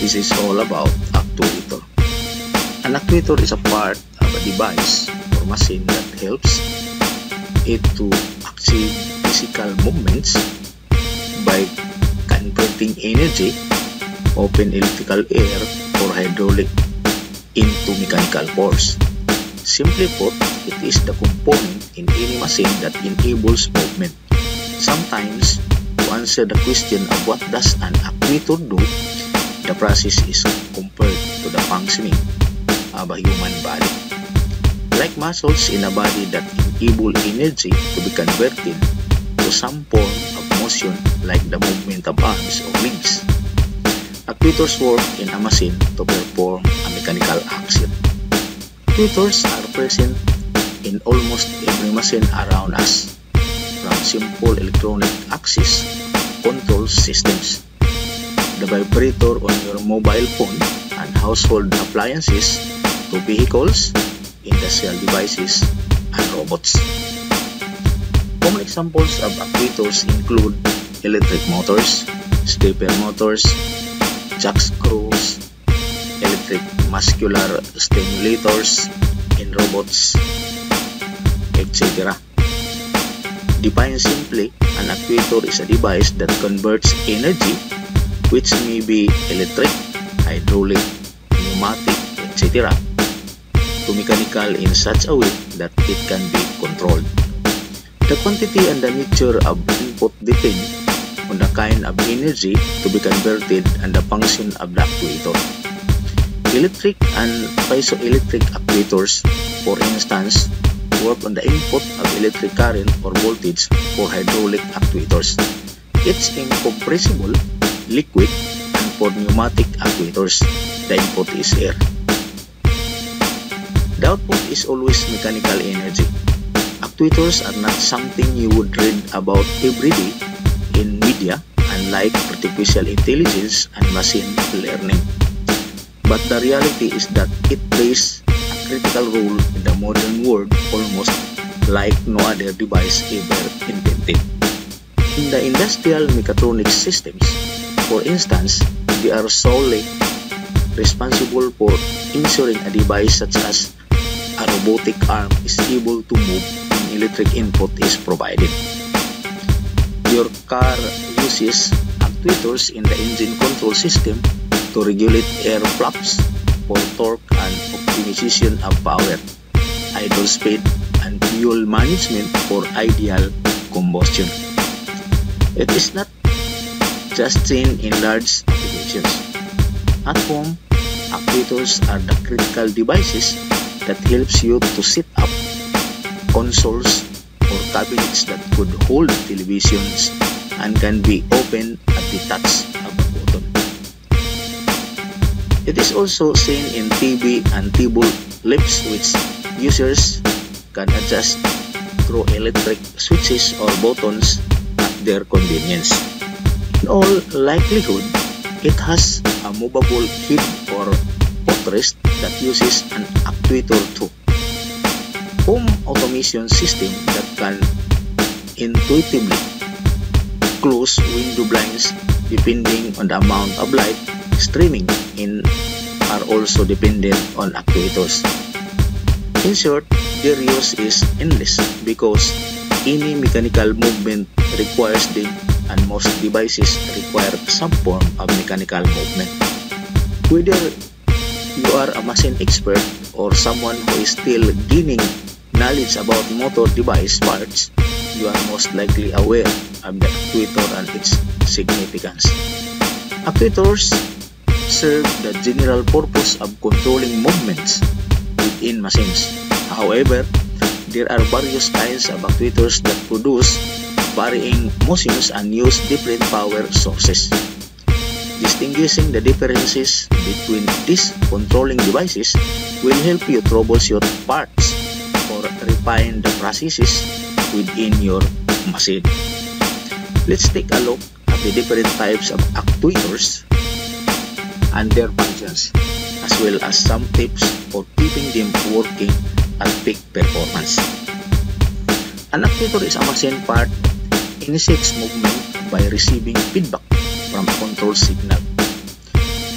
this is all about actuator. An actuator is a part of a device or machine that helps it to achieve physical movements by converting energy, open electrical air, or hydraulic into mechanical force. Simply put, it is the component in any machine that enables movement. Sometimes, to answer the question of what does an actuator do, the process is compared to the functioning of a human body. Like muscles in a body that enable energy to be converted to some form of motion like the movement of arms or legs, actuators work in a machine to perform a mechanical action. Actuators are present in almost every machine around us, from simple electronic access control systems, the vibrator on your mobile phone and household appliances, to vehicles, industrial devices, and robots. Common examples of actuators include electric motors, stepper motors, jack screws, electric muscular stimulators in robots, etc. Defined simply, an actuator is a device that converts energy, which may be electric, hydraulic, pneumatic, etc., to mechanical in such a way that it can be controlled. The quantity and the nature of input depend on the kind of energy to be converted and the function of the actuator. Electric and piezoelectric actuators, for instance, work on the input of electric current or voltage. For hydraulic actuators, it's incompressible liquid, and for pneumatic actuators, the input is air. The output is always mechanical energy. Actuators are not something you would read about every day in media, unlike artificial intelligence and machine learning. But the reality is that it plays a critical role in the modern world, almost like no other device ever invented. In the industrial mechatronics systems, for instance, they are solely responsible for ensuring a device such as a robotic arm is able to move when electric input is provided. Your car uses actuators in the engine control system to regulate air flaps for torque and optimization of power, idle speed, and fuel management for ideal combustion. It is not just seen in large applications. At home, actuators are the critical devices that helps you to set up consoles or cabinets that could hold televisions and can be opened at the touch of a button. It is also seen in TV and table lamps, which users can adjust through electric switches or buttons at their convenience. In all likelihood, it has a movable head or footrest that uses an actuator too. Home automation system that can intuitively close window blinds depending on the amount of light streaming in are also dependent on actuators. In short, their use is endless because any mechanical movement requires them, and most devices require some form of mechanical movement. Whether you are a machine expert or someone who is still gaining knowledge about motor device parts, you are most likely aware of the actuator and its significance. Actuators serve the general purpose of controlling movements within machines. However, there are various kinds of actuators that produce varying motions and use different power sources. Distinguishing the differences between these controlling devices will help you troubleshoot parts or refine the processes within your machine. Let's take a look at the different types of actuators and their functions, as well as some tips for keeping them working at peak performance. An actuator is a machine part that initiates movement by receiving feedback from a control signal.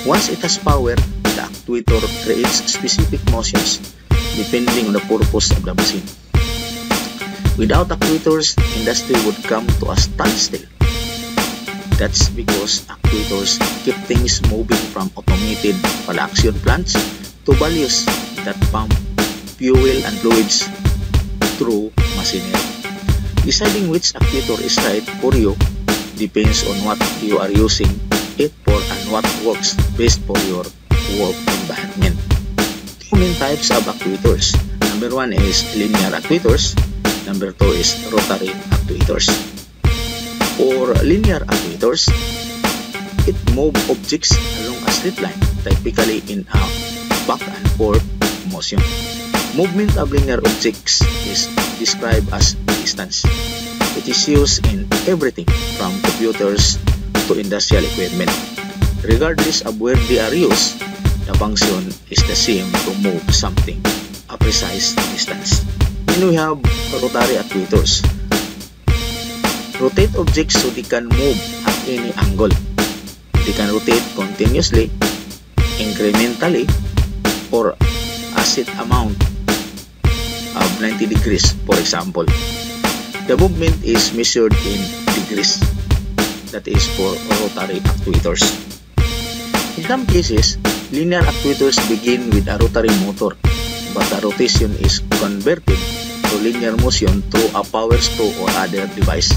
Once it has power, the actuator creates specific motions depending on the purpose of the machine. Without actuators, industry would come to a standstill. That's because actuators keep things moving from automated production plants to values that pump fuel and fluids through machinery. Deciding which actuator is right for you depends on what you are using it for and what works best for your work environment. Two main types of actuators. Number one is linear actuators. Number two is rotary actuators. For linear actuators, it moves objects along a straight line, typically in a back and forth motion. Movement of linear objects is described as distance. It is used in everything from computers to industrial equipment. Regardless of where they are used, the function is the same to move something a precise distance. Then we have rotary actuators. Rotate objects so they can move at any angle. They can rotate continuously, incrementally, or a set amount of 90 degrees, for example. The movement is measured in degrees. That is for rotary actuators. In some cases, linear actuators begin with a rotary motor, but the rotation is converted to linear motion through a power screw or other device.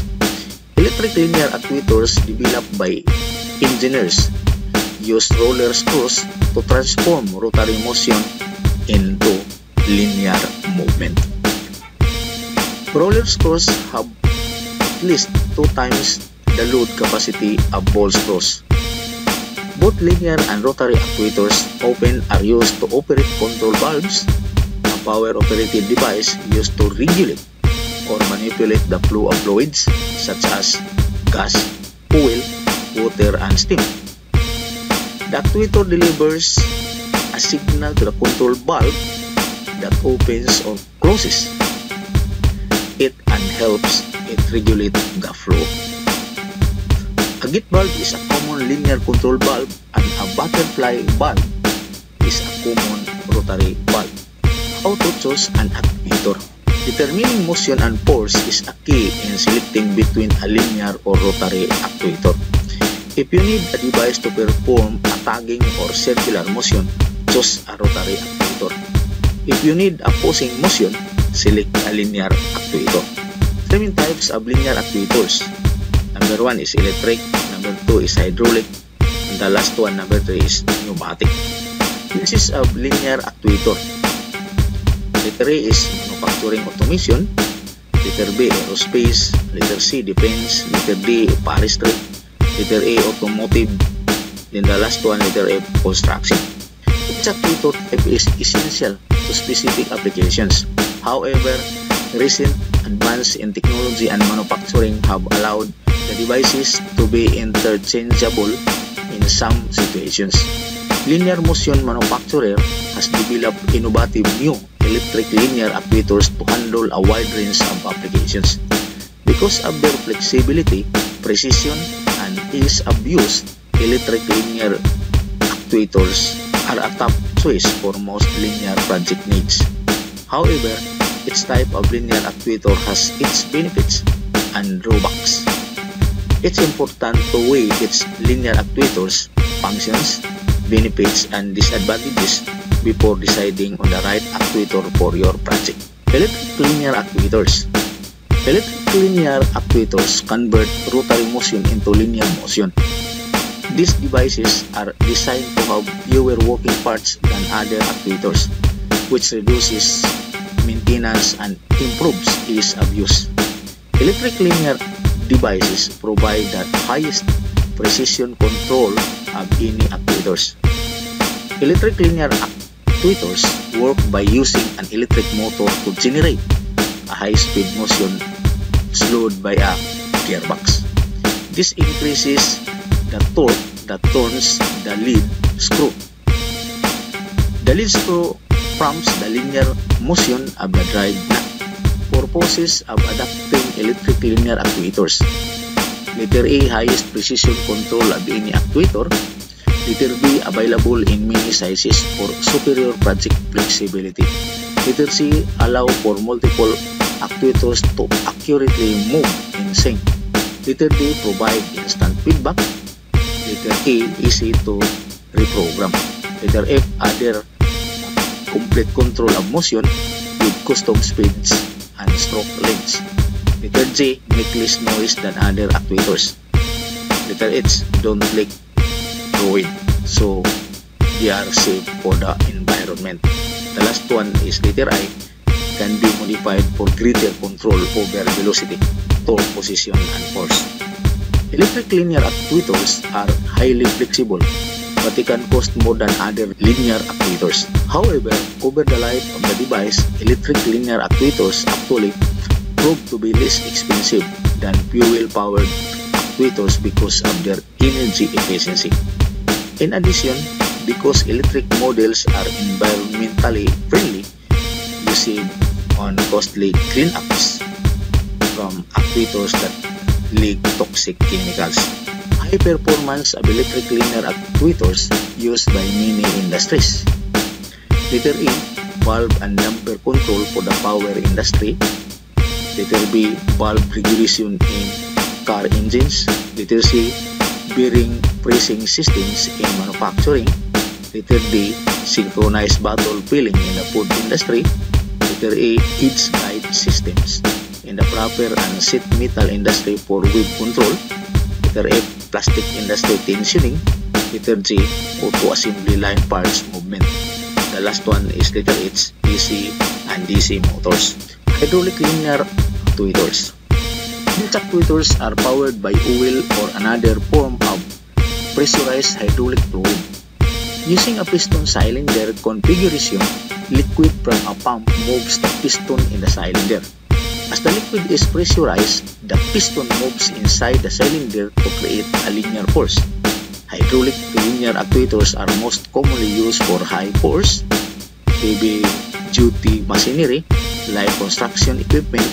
Electric linear actuators developed by engineers use roller screws to transform rotary motion into linear movement. Roller screws have at least 2 times the load capacity of ball screws. Both linear and rotary actuators often are used to operate control valves, a power-operated device used to regulate or manipulate the flow of fluids such as gas, oil, water, and steam. The actuator delivers a signal to the control valve that opens or closes it and helps it regulate the flow. A gate valve is a common linear control valve and a butterfly valve is a common rotary valve. How to choose an actuator? Determining motion and force is a key in selecting between a linear or rotary actuator. If you need a device to perform a tugging or circular motion, choose a rotary actuator. If you need a forcing motion, select a linear actuator. 3 main types of linear actuators. Number 1 is electric, number 2 is hydraulic, and the last one, number 3 is pneumatic. Uses of linear actuator. Letter A is manufacturing automation, letter B aerospace, letter C defense, letter D forestry, letter A automotive, then the last one, letter F construction. Each actuator type is essential to specific applications. However, recent advances in technology and manufacturing have allowed the devices to be interchangeable in some situations. Linear motion manufacturer has developed innovative new electric linear actuators to handle a wide range of applications. Because of their flexibility, precision, and ease of use, electric linear actuators are a top choice for most linear project needs. However, each type of linear actuator has its benefits and drawbacks. It's important to weigh its linear actuators' functions, benefits, and disadvantages before deciding on the right actuator for your project. Electric linear actuators. Electric linear actuators convert rotary motion into linear motion. These devices are designed to have fewer working parts than other actuators, which reduces maintenance and improves ease of use. Electric linear devices provide the highest precision control of any actuators. Electric linear actuators work by using an electric motor to generate a high-speed motion slowed by a gearbox. This increases the torque that turns the lead screw. The lead screw prompts the linear motion of the drive nut. Purposes of adapting electric linear actuators. Letter A, highest precision control of any actuator. Letter B, available in many sizes for superior project flexibility. Letter C, allow for multiple actuators to accurately move in sync. Letter D, provide instant feedback. Letter E, easy to reprogram. Letter F, other complete control of motion with custom speeds and stroke lengths. Letter G, make less noise than other actuators. Letter H, don't leak fluid, so they are safe for the environment. The last one is letter I, can be modified for greater control over velocity, torque, position, and force. Electric linear actuators are highly flexible, but they can cost more than other linear actuators. However, over the life of the device, electric linear actuators actually prove to be less expensive than fuel-powered actuators because of their energy efficiency. In addition, because electric models are environmentally friendly, you save on costly cleanups from actuators that leak toxic chemicals. High performance of electric linear actuators used by many industries. Letter E, valve and damper control for the power industry. Letter B, valve regulation in car engines. Letter C, bearing pressing systems in manufacturing. Letter D, synchronized bottle filling in the food industry. Letter A, edge guide systems in the proper and sheet metal industry for web control. Letter F, plastic industry tensioning. Letter G, auto assembly line parts movement. The last one is letter H, AC and DC motors. Hydraulic linear actuators. These actuators are powered by oil or another form of pressurized hydraulic fluid. Using a piston cylinder configuration, liquid from a pump moves the piston in the cylinder. As the liquid is pressurized, the piston moves inside the cylinder to create a linear force. Hydraulic linear actuators are most commonly used for high force, heavy-duty machinery like construction equipment.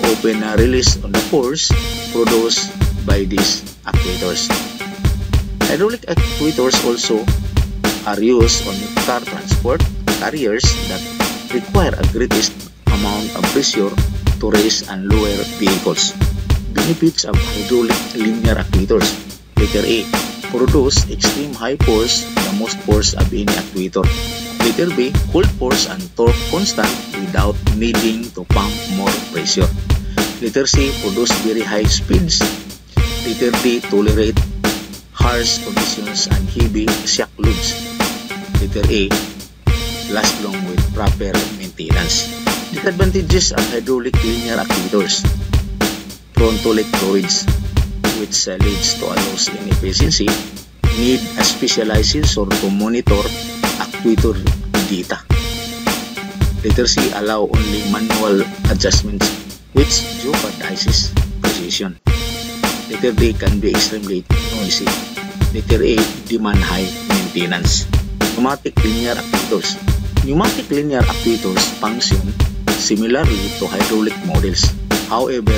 Open a release on the force produced by these actuators. Hydraulic actuators also are used on car transport carriers that require a greatest amount of pressure to raise and lower vehicles. Benefits of hydraulic linear actuators. Letter A, produce extreme high force, the most force of any actuator. Letter B, hold force and torque constant without needing to pump more pressure. Letter C, produce very high speeds. Letter D, tolerate harsh conditions and heavy shock loads. Letter A, last long with proper maintenance. Disadvantages of hydraulic linear actuators. Prone to leak fluids, which leads to a loss in efficiency. Need a specialized sensor to monitor actuator data. Letter C, allow only manual adjustments, which jeopardizes precision. Letter D, can be extremely noisy. Letter A, demand high maintenance. Pneumatic linear actuators. Pneumatic linear actuators function similarly to hydraulic models. However,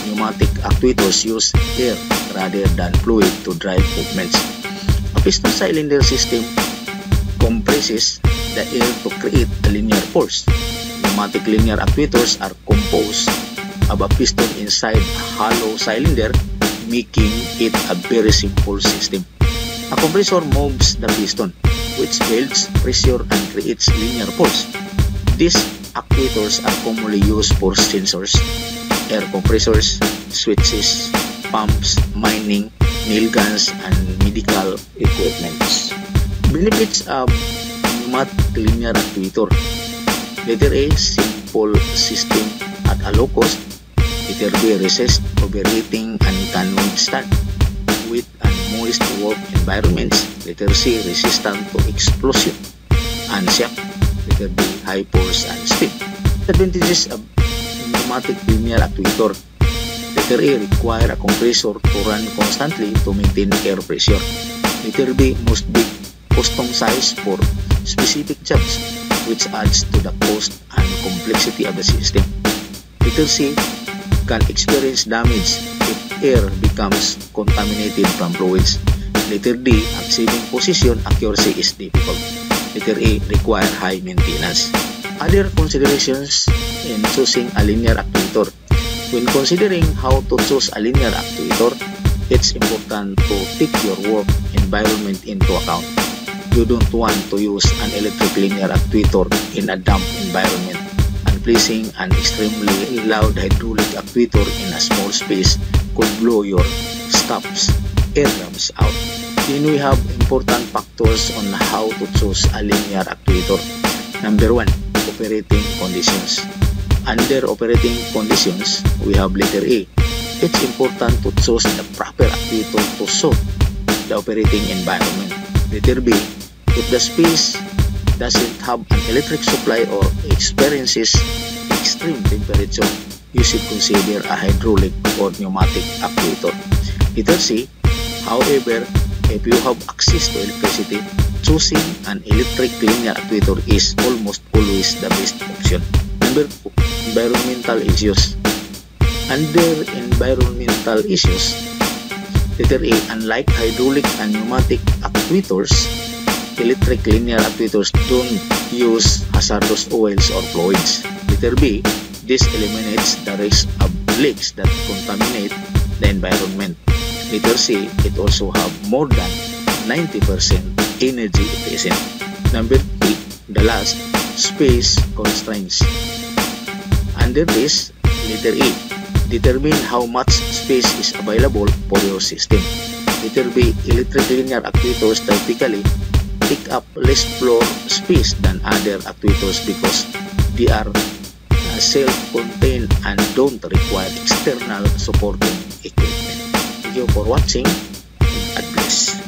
pneumatic actuators use air rather than fluid to drive movements. A piston cylinder system compresses the air to create a linear force. Pneumatic linear actuators are composed of a piston inside a hollow cylinder, making it a very simple system. A compressor moves the piston, which builds pressure and creates linear force. These actuators are commonly used for sensors, air compressors, switches, pumps, mining, nail guns, and medical equipment. Benefits of pneumatic linear actuator. Letter A, simple system at a low cost. Letter B, resist overheating and can withstand wet and moist work environments. Letter C, resistant to explosion and shock. Letter D, high force and speed. Advantages of pneumatic linear actuator. Letter A, require a compressor to run constantly to maintain air pressure. Letter B, must be custom sized for specific jobs, which adds to the cost and complexity of the system. Letter C, can experience damage if air becomes contaminated from fluids. Letter D, achieving position accuracy is difficult. Letter A, require high maintenance. Other considerations in choosing a linear actuator. When considering how to choose a linear actuator, it's important to take your work environment into account. You don't want to use an electric linear actuator in a damp environment, and placing an extremely loud hydraulic actuator in a small space could blow your stops eardrums out. Then we have important factors on how to choose a linear actuator. Number 1, operating conditions. Under operating conditions, we have letter A. It's important to choose the proper actuator to suit the operating environment. Letter B. If the space doesn't have an electric supply or experiences extreme temperature, you should consider a hydraulic or pneumatic actuator. Letter C. However, if you have access to electricity, choosing an electric linear actuator is almost always the best option. Number 2, environmental issues. Under environmental issues, letter A, unlike hydraulic and pneumatic actuators, electric linear actuators don't use hazardous oils or fluids. Letter B, this eliminates the risk of leaks that contaminate the environment. Letter C, it also have more than 90% energy efficient. Number 3, the last, space constraints. Under this, letter A, determine how much space is available for your system. Letter B, electric linear actuators typically take up less floor space than other actuators because they are self-contained and don't require external supporting equipment. Thank you for watching. God bless.